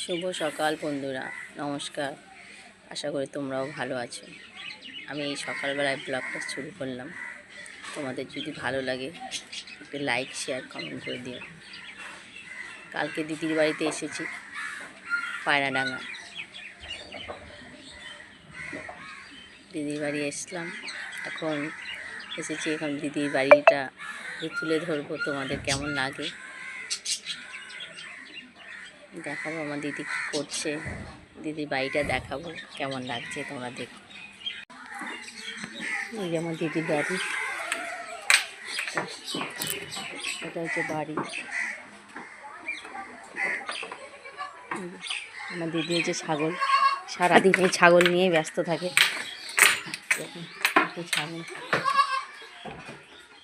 শুভ সকাল বন্ধুরা, নমস্কার। আশা করি তোমরাও ভালো আছো। আমি এই সকালবেলায় ব্লগটা শুরু করলাম। তোমাদের যদি ভালো লাগে একটু লাইক শেয়ার কমেন্ট করে দিও। কালকে দিদির বাড়িতে এসেছি, পায়রাডাঙ্গা। দিদির বাড়ি এসলাম, এখন এসেছি। এখন দিদির বাড়িটা তুলে ধরবো, তোমাদের কেমন লাগে দেখাবো। আমার দিদি কী করছে, দিদির বাড়িটা দেখাবো কেমন লাগছে তোমরা দেখো। এই যে আমার দিদির বাড়ি, এটা হচ্ছে বাড়ি। আমার দিদি হচ্ছে ছাগল, সারাদিন এই ছাগল নিয়েই ব্যস্ত থাকে। ছাগল,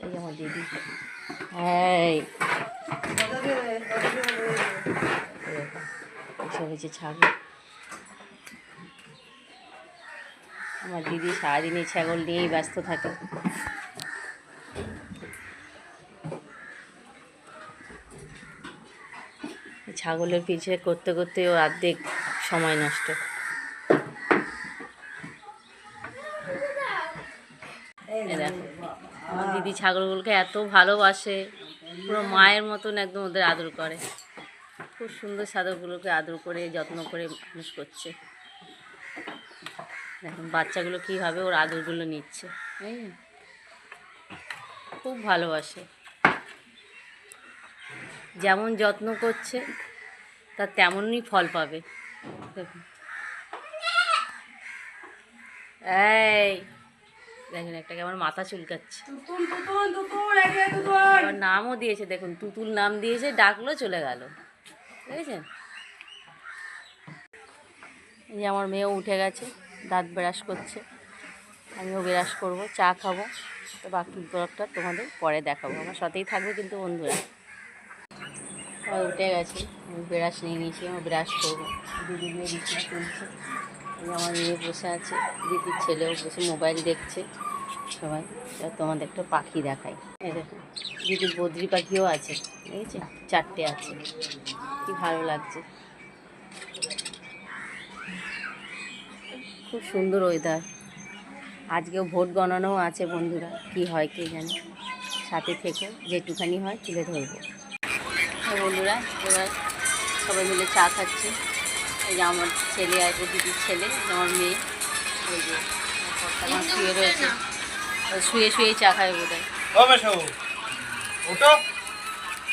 এই যে আমার দিদি। এসব হচ্ছে ছাগল। আমার দিদি সারাদিন এই ছাগল নিয়েই ব্যস্ত থাকে। ছাগলের পিছিয়ে করতে করতে ও অর্ধেক সময় নষ্ট। দেখো আমার দিদি ছাগলগুলোকে এত ভালোবাসে, পুরো মায়ের মতন একদম ওদের আদর করে। খুব সুন্দর ছাগলগুলোকে আদর করে যত্ন করে মানুষ করছে। দেখুন বাচ্চাগুলো কীভাবে ওর আদরগুলো নিচ্ছে, খুব ভালোবাসে। যেমন যত্ন করছে তার তেমনই ফল পাবে। দেখুন এই দেখুন একটাকে আমার মাথা চুলকাচ্ছে। আমার নামও দিয়েছে, দেখুন তুতুল নাম দিয়েছে, ডাকলো চলে গেল, দেখেছেন। এই যে আমার মেয়েও উঠে গেছে, দাঁত ব্রাশ করছে, আমিও ব্রাশ করব, চা খাবো। তো বাকি ব্লগটা তোমাদের পরে দেখাবো, আমার সাথেই থাকবে কিন্তু বন্ধুরা। উঠে গেছে, আমি ব্রাশ নিয়ে নিয়েছি, আমার ব্রাশ করবো। দিদি মেয়ে বিছনা তুলছে, আমার মেয়ে বসে আছে, দিদির ছেলেও বসে মোবাইল দেখছে সবাই। তোমাদের একটা পাখি দেখাই, এই দেখো দিদির বদ্রি পাখিও আছে, দেখেছে, 4টে আছে, কি ভালো লাগছে। খুব সুন্দর ওয়েদার। আজকেও ভোট গণনাও আছে বন্ধুরা, কি হয় কে জানে, সাথে থেকে যেটুখানি হয় তুলে ধরবো। বন্ধুরা এবার সবাই মিলে চা খাচ্ছে। এই যে আমার ছেলে আর দিদির ছেলে, আমার মেয়ে, ওই যে শুয়ে রয়েছে, শুয়ে শুয়েই চা খায় বোধ হয়।